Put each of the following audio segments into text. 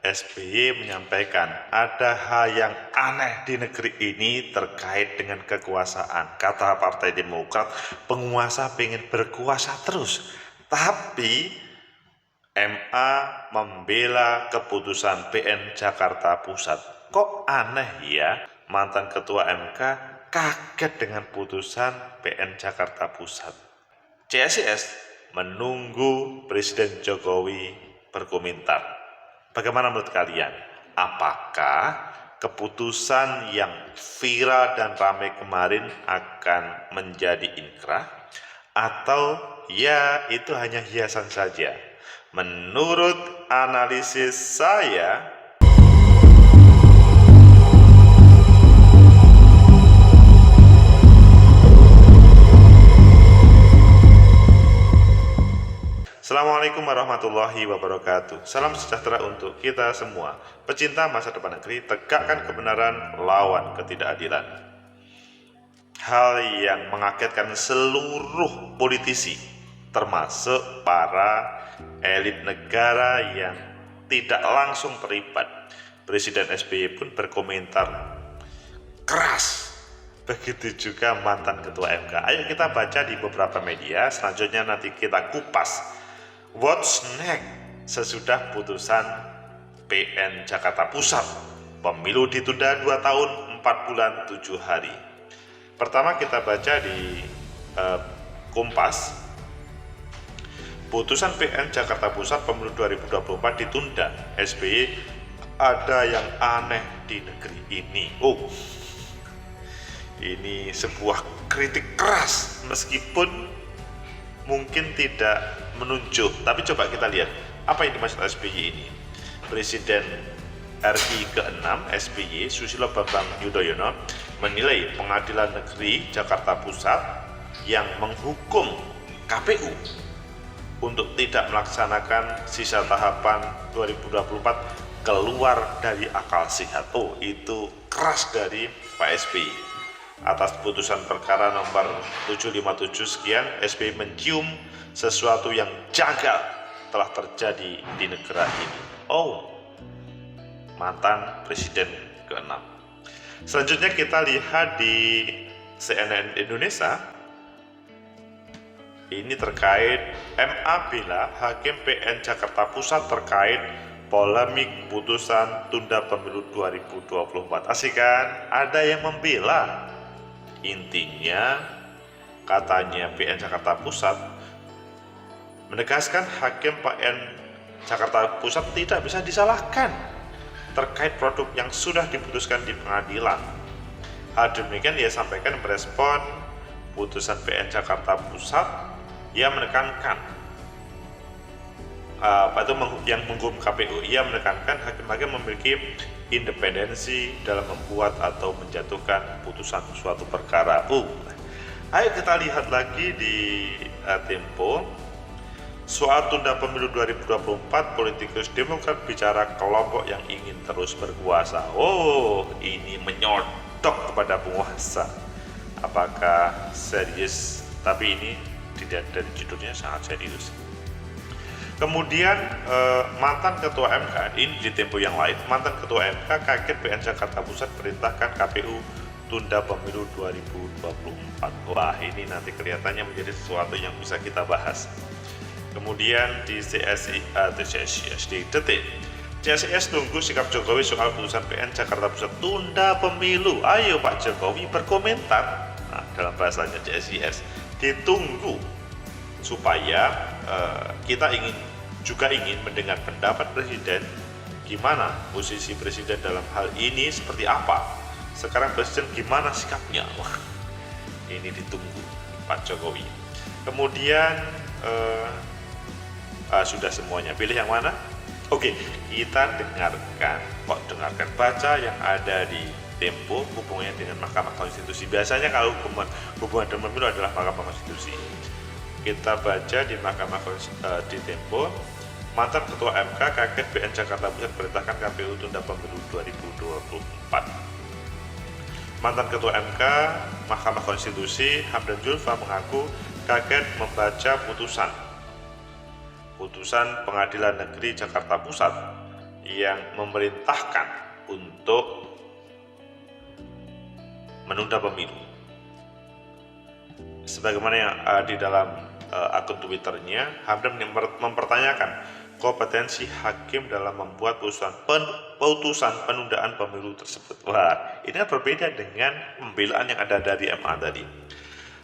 SBY menyampaikan ada hal yang aneh di negeri ini terkait dengan kekuasaan. Kata Partai Demokrat, penguasa pengen berkuasa terus, tapi MA membela keputusan PN Jakarta Pusat. Kok aneh ya, mantan ketua MK kaget dengan putusan PN Jakarta Pusat. CSIS menunggu Presiden Jokowi berkomentar. Bagaimana menurut kalian? Apakah keputusan yang viral dan ramai kemarin akan menjadi inkrah? Atau ya itu hanya hiasan saja? Menurut analisis saya, Assalamualaikum warahmatullahi wabarakatuh. Salam sejahtera untuk kita semua. Pecinta masa depan negeri, tegakkan kebenaran, lawan ketidakadilan. Hal yang mengagetkan seluruh politisi, termasuk para elit negara yang tidak langsung terlibat. Presiden SBY pun berkomentar keras. Begitu juga mantan ketua MK. Ayo kita baca di beberapa media, selanjutnya nanti kita kupas. What's next sesudah putusan PN Jakarta Pusat, pemilu ditunda 2 tahun 4 bulan 7 hari. Pertama kita baca di Kompas, putusan PN Jakarta Pusat pemilu 2024 ditunda. SBY, ada yang aneh di negeri ini. Ini sebuah kritik keras meskipun mungkin tidak menunjuk, tapi coba kita lihat apa yang dimaksud SBY ini. Presiden RI ke-6 SBY Susilo Bambang Yudhoyono menilai Pengadilan Negeri Jakarta Pusat yang menghukum KPU untuk tidak melaksanakan sisa tahapan 2024 keluar dari akal sehat. Itu keras dari Pak SBY. Atas putusan perkara nomor 757 sekian, SBY mencium sesuatu yang janggal telah terjadi di negara ini. Mantan Presiden ke-6. Selanjutnya kita lihat di CNN Indonesia. Ini terkait MA bela Hakim PN Jakarta Pusat terkait polemik putusan tunda pemilu 2024. Asik kan? Ada yang membela. Intinya katanya PN Jakarta Pusat menegaskan Hakim PN Jakarta Pusat tidak bisa disalahkan terkait produk yang sudah diputuskan di pengadilan. Hal demikian ia sampaikan merespon putusan PN Jakarta Pusat. Ia menekankan yang menghukum KPU. Ia menekankan hakim-hakim memiliki independensi dalam membuat atau menjatuhkan putusan suatu perkara. Ayo kita lihat lagi di Tempo. Soal tunda pemilu 2024, politikus Demokrat bicara kelompok yang ingin terus berkuasa. Ini menyodok kepada penguasa. Apakah serius? Tapi ini tidak, dari judulnya sangat serius. Kemudian mantan ketua MK, ini di Tempo yang lain, mantan ketua MK kaget PN Jakarta Pusat perintahkan KPU tunda pemilu 2024. Ini nanti kelihatannya menjadi sesuatu yang bisa kita bahas. Kemudian di CSIS di Detik, CSIS tunggu sikap Jokowi soal putusan PN Jakarta Pusat tunda pemilu. Ayo Pak Jokowi berkomentar. Dalam bahasanya CSIS, ditunggu supaya kita ingin mendengar pendapat Presiden, gimana posisi Presiden dalam hal ini, seperti apa sekarang Presiden, gimana sikapnya. Ini ditunggu Pak Jokowi. Kemudian sudah semuanya, pilih yang mana? Kita dengarkan baca yang ada di Tempo hubungannya dengan Mahkamah Konstitusi. Biasanya kalau hubungan dengan pemilu adalah Mahkamah Konstitusi. Kita baca di di Tempo, mantan ketua MK kaget PN Jakarta Pusat perintahkan KPU tunda pemilu 2024. Mantan ketua MK Mahkamah Konstitusi Hamdan Zulfa mengaku kaget membaca putusan Pengadilan Negeri Jakarta Pusat yang memerintahkan untuk menunda pemilu. Sebagaimana yang di dalam akun Twitternya, Hamdan mempertanyakan kompetensi hakim dalam membuat putusan penundaan pemilu tersebut. Wah, ini kan berbeda dengan pembelaan yang ada dari MA tadi.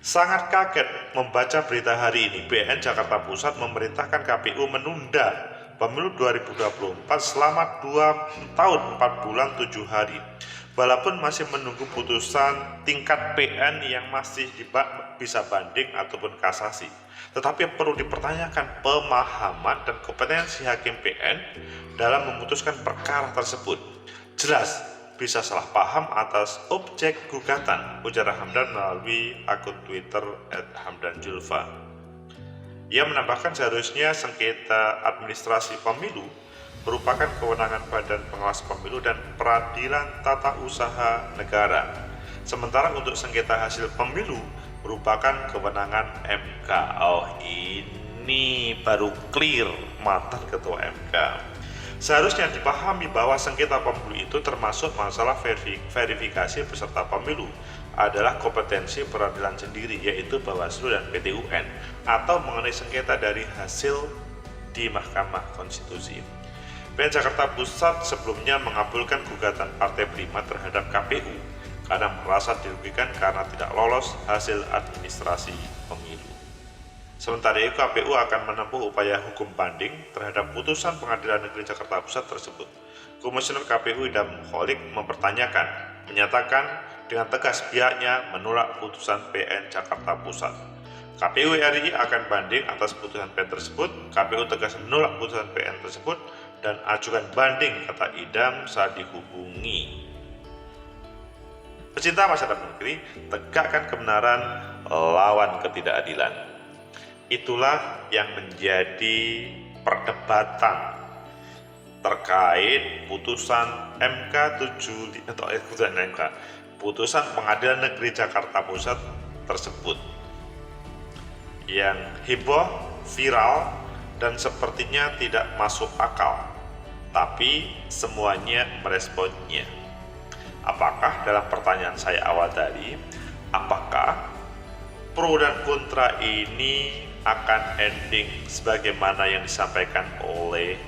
Sangat kaget membaca berita hari ini, BN Jakarta Pusat memerintahkan KPU menunda pemilu 2024 selama 2 tahun 4 bulan 7 hari. Walaupun masih menunggu putusan tingkat PN yang masih bisa banding ataupun kasasi. Tetapi yang perlu dipertanyakan pemahaman dan kompetensi hakim PN dalam memutuskan perkara tersebut. Jelas bisa salah paham atas objek gugatan, ujar Hamdan melalui akun Twitter @hamdanjulfa. Ia menambahkan seharusnya sengketa administrasi pemilu merupakan kewenangan Badan Pengawas Pemilu dan Peradilan Tata Usaha Negara. Sementara untuk sengketa hasil pemilu merupakan kewenangan MK. Oh, ini baru clear mantan Ketua MK. Seharusnya dipahami bahwa sengketa pemilu itu termasuk masalah verifikasi peserta pemilu adalah kompetensi peradilan sendiri, yaitu Bawaslu dan PT UN, atau mengenai sengketa dari hasil di Mahkamah Konstitusi. PN Jakarta Pusat sebelumnya mengabulkan gugatan Partai Prima terhadap KPU karena merasa dirugikan karena tidak lolos hasil administrasi pemilu. Sementara itu, KPU akan menempuh upaya hukum banding terhadap putusan Pengadilan Negeri Jakarta Pusat tersebut. Komisioner KPU Idam Holik menyatakan dengan tegas pihaknya menolak putusan PN Jakarta Pusat. KPU RI akan banding atas putusan PN tersebut. KPU tegas menolak putusan PN tersebut dan ajukan banding, kata Idam saat dihubungi. Pecinta masyarakat negeri, tegakkan kebenaran lawan ketidakadilan. Itulah yang menjadi perdebatan terkait putusan putusan Pengadilan Negeri Jakarta Pusat tersebut yang heboh, viral, dan sepertinya tidak masuk akal, tapi semuanya meresponnya. Apakah dalam pertanyaan saya awal tadi, apakah pro dan kontra ini akan ending sebagaimana yang disampaikan oleh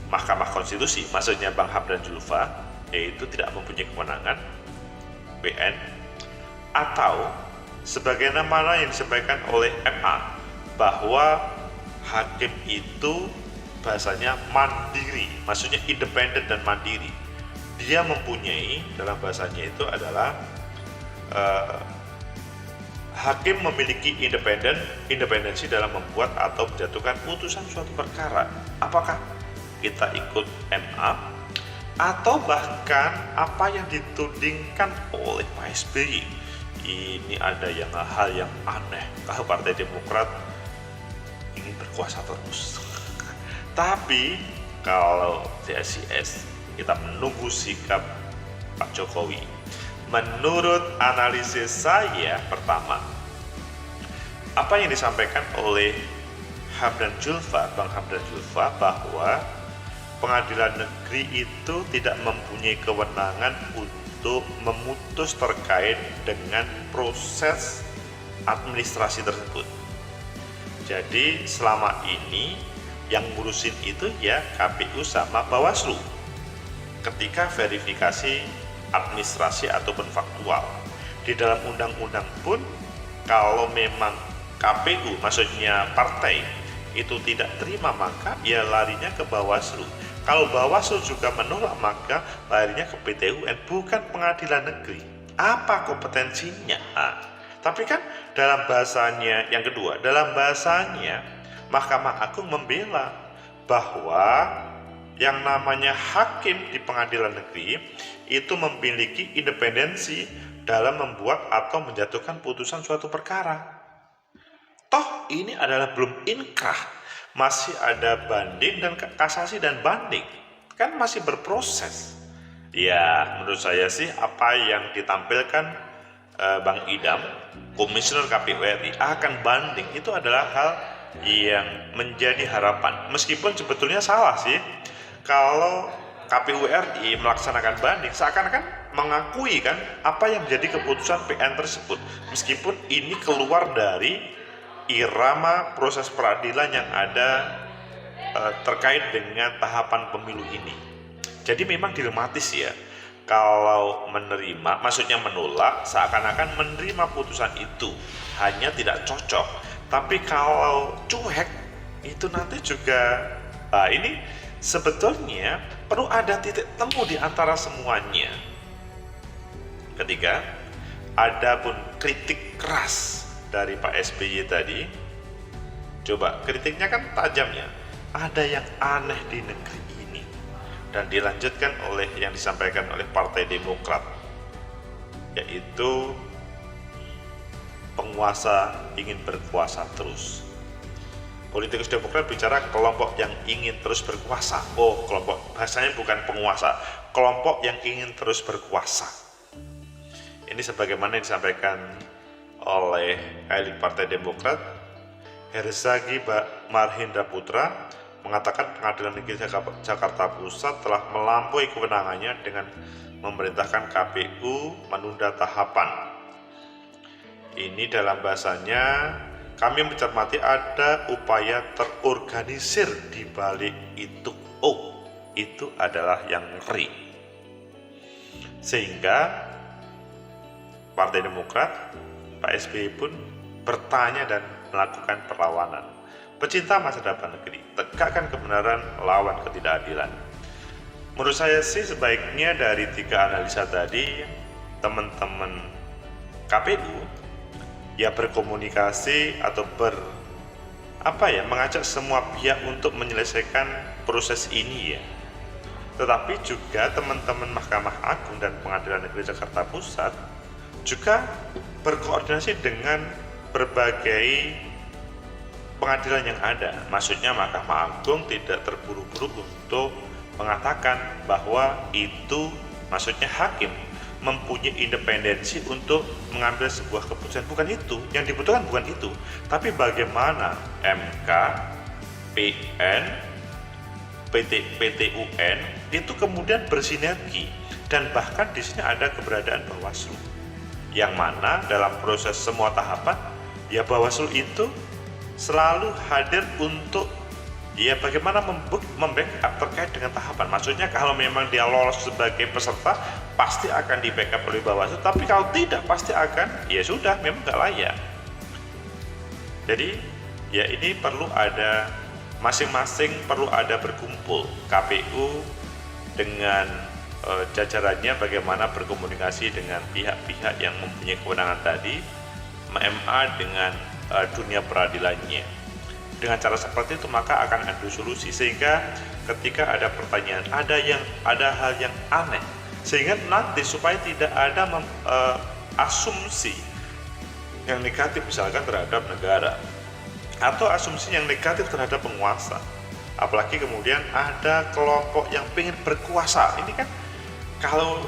Mahkamah Konstitusi, maksudnya Bang Hamdan Julfa, yaitu tidak mempunyai kewenangan PN, atau sebagaimana yang disampaikan oleh MA bahwa hakim itu bahasanya mandiri, maksudnya independen dan mandiri. Dia mempunyai, dalam bahasanya itu adalah hakim memiliki independensi dalam membuat atau menjatuhkan putusan suatu perkara. Apakah kita ikut MA atau bahkan apa yang ditudingkan oleh Pak SBY? Ini ada hal yang aneh kalau Partai Demokrat ingin berkuasa terus. Tapi kalau CSIS kita menunggu sikap Pak Jokowi. Menurut analisis saya, pertama, apa yang disampaikan oleh Bang Hamdan Julfa bahwa pengadilan negeri itu tidak mempunyai kewenangan untuk memutus terkait dengan proses administrasi tersebut. Jadi selama ini yang ngurusin itu ya KPU sama Bawaslu ketika verifikasi administrasi ataupun faktual. Di dalam undang-undang pun kalau memang KPU, maksudnya partai, itu tidak terima maka ya larinya ke Bawaslu. Kalau Bawaslu juga menolak maka larinya ke PT UN, bukan pengadilan negeri. Apa kompetensinya? Tapi kan dalam bahasanya yang kedua, dalam bahasanya Mahkamah Agung membela bahwa yang namanya hakim di pengadilan negeri itu memiliki independensi dalam membuat atau menjatuhkan putusan suatu perkara. Toh ini adalah belum inkrah, masih ada banding dan kasasi dan banding, kan masih berproses. Ya menurut saya sih apa yang ditampilkan Bang Idam, Komisioner KPU RI akan banding, itu adalah hal yang menjadi harapan. Meskipun sebetulnya salah sih kalau KPU RI melaksanakan banding seakan-akan mengakui kan apa yang menjadi keputusan PN tersebut, meskipun ini keluar dari irama proses peradilan yang ada terkait dengan tahapan pemilu ini. Jadi memang dilematis ya. Kalau menerima, maksudnya menolak, seakan-akan menerima putusan itu hanya tidak cocok. Tapi kalau cuek, itu nanti juga, ini sebetulnya perlu ada titik temu di antara semuanya. Ketiga, ada pun kritik keras dari Pak SBY tadi. Coba kritiknya kan tajamnya. Ada yang aneh di negeri ini, dan dilanjutkan oleh yang disampaikan oleh Partai Demokrat, yaitu penguasa ingin berkuasa terus. Politikus Demokrat bicara kelompok yang ingin terus berkuasa. Oh, kelompok, bahasanya bukan penguasa, kelompok yang ingin terus berkuasa. Ini sebagaimana yang disampaikan oleh elit Partai Demokrat, Herzaki Marhendra Putra, mengatakan Pengadilan Negeri Jakarta Pusat telah melampaui kewenangannya dengan memerintahkan KPU menunda tahapan. Ini dalam bahasanya, kami mencermati ada upaya terorganisir di balik itu. Oh, itu adalah yang ngeri. Sehingga Partai Demokrat, Pak SBY pun bertanya dan melakukan perlawanan. Pecinta masa depan negeri, tegakkan kebenaran, lawan ketidakadilan. Menurut saya sih sebaiknya dari 3 analisa tadi, teman-teman KPU ya berkomunikasi atau mengajak semua pihak untuk menyelesaikan proses ini ya. Tetapi juga teman-teman Mahkamah Agung dan Pengadilan Negeri Jakarta Pusat juga berkoordinasi dengan berbagai pengadilan yang ada. Maksudnya Mahkamah Agung tidak terburu-buru untuk mengatakan bahwa itu, maksudnya hakim mempunyai independensi untuk mengambil sebuah keputusan. Bukan itu, yang dibutuhkan bukan itu. Tapi bagaimana MK, PN, PT UN itu kemudian bersinergi, dan bahkan di sini ada keberadaan Bawaslu, yang mana dalam proses semua tahapan ya Bawaslu itu selalu hadir untuk ya bagaimana membackup terkait dengan tahapan. Maksudnya kalau memang dia lolos sebagai peserta pasti akan di backup oleh Bawaslu, tapi kalau tidak pasti akan ya sudah memang nggak layak. Jadi ya ini perlu ada, masing-masing perlu ada berkumpul, KPU dengan jajarannya bagaimana berkomunikasi dengan pihak-pihak yang mempunyai kewenangan tadi, MA dengan dunia peradilannya. Dengan cara seperti itu maka akan ada solusi, sehingga ketika ada pertanyaan, ada hal yang aneh, sehingga nanti supaya tidak ada asumsi yang negatif misalkan terhadap negara atau asumsi yang negatif terhadap penguasa. Apalagi kemudian ada kelompok yang pengen berkuasa. Ini kan kalau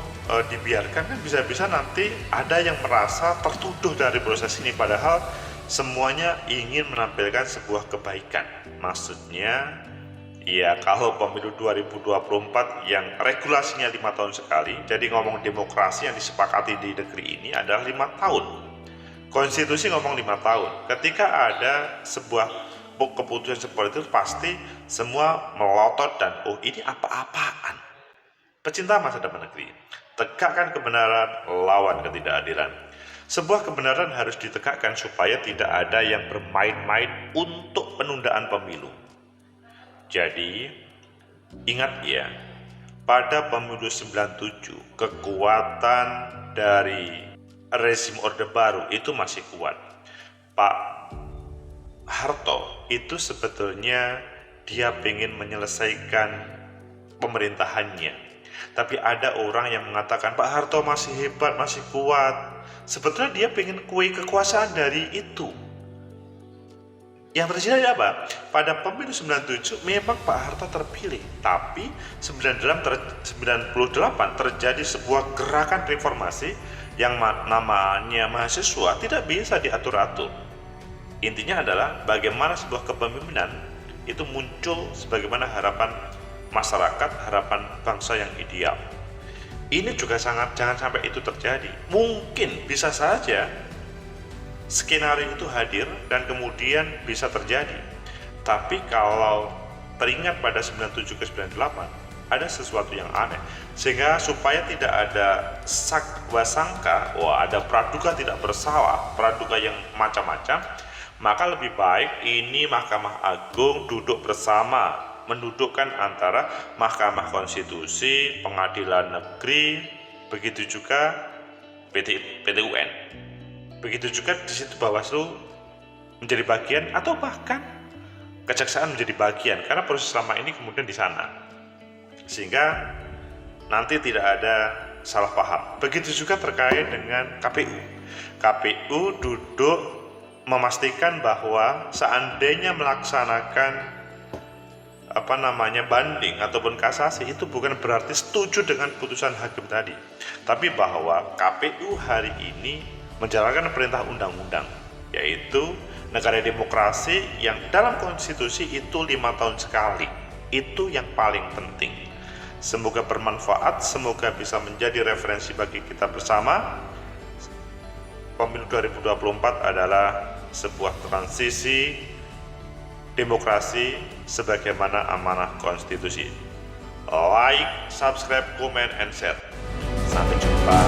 dibiarkan kan bisa-bisa nanti ada yang merasa tertuduh dari proses ini, padahal semuanya ingin menampilkan sebuah kebaikan. Maksudnya ya kalau pemilu 2024 yang regulasinya 5 tahun sekali, jadi ngomong demokrasi yang disepakati di negeri ini adalah 5 tahun. Konstitusi ngomong 5 tahun. Ketika ada sebuah keputusan seperti itu pasti semua melotot dan oh ini apa-apaan. Pecinta masa depan negeri, tegakkan kebenaran, lawan ketidakadilan. Sebuah kebenaran harus ditegakkan supaya tidak ada yang bermain-main untuk penundaan pemilu. Jadi, ingat ya, pada pemilu 97, kekuatan dari rezim Orde Baru itu masih kuat. Pak Harto itu sebetulnya dia ingin menyelesaikan pemerintahannya. Tapi ada orang yang mengatakan Pak Harto masih hebat, masih kuat. Sebetulnya dia pengen kekuasaan dari itu. Yang terjadi apa? Pada pemilu 97 memang Pak Harto terpilih, tapi 98 terjadi sebuah gerakan reformasi yang namanya mahasiswa tidak bisa diatur-atur. Intinya adalah bagaimana sebuah kepemimpinan itu muncul sebagaimana harapan masyarakat, harapan bangsa yang ideal. Ini juga jangan sampai itu terjadi. Mungkin bisa saja skenario itu hadir dan kemudian bisa terjadi. Tapi kalau teringat pada 97 ke 98, ada sesuatu yang aneh. Sehingga supaya tidak ada sangka, ada praduga tidak bersalah, praduga yang macam-macam, maka lebih baik ini Mahkamah Agung duduk bersama, mendudukkan antara Mahkamah Konstitusi, Pengadilan Negeri, begitu juga PT UN. Begitu juga di situ Bawaslu menjadi bagian atau bahkan Kejaksaan menjadi bagian, karena proses selama ini kemudian di sana, sehingga nanti tidak ada salah paham. Begitu juga terkait dengan KPU. KPU duduk memastikan bahwa seandainya melaksanakan banding ataupun kasasi, itu bukan berarti setuju dengan putusan hakim tadi, tapi bahwa KPU hari ini menjalankan perintah undang-undang, yaitu negara demokrasi yang dalam konstitusi itu 5 tahun sekali. Itu yang paling penting. Semoga bermanfaat, semoga bisa menjadi referensi bagi kita bersama. Pemilu 2024 adalah sebuah transisi demokrasi sebagaimana amanah konstitusi. Like, subscribe, comment, and share. Sampai jumpa.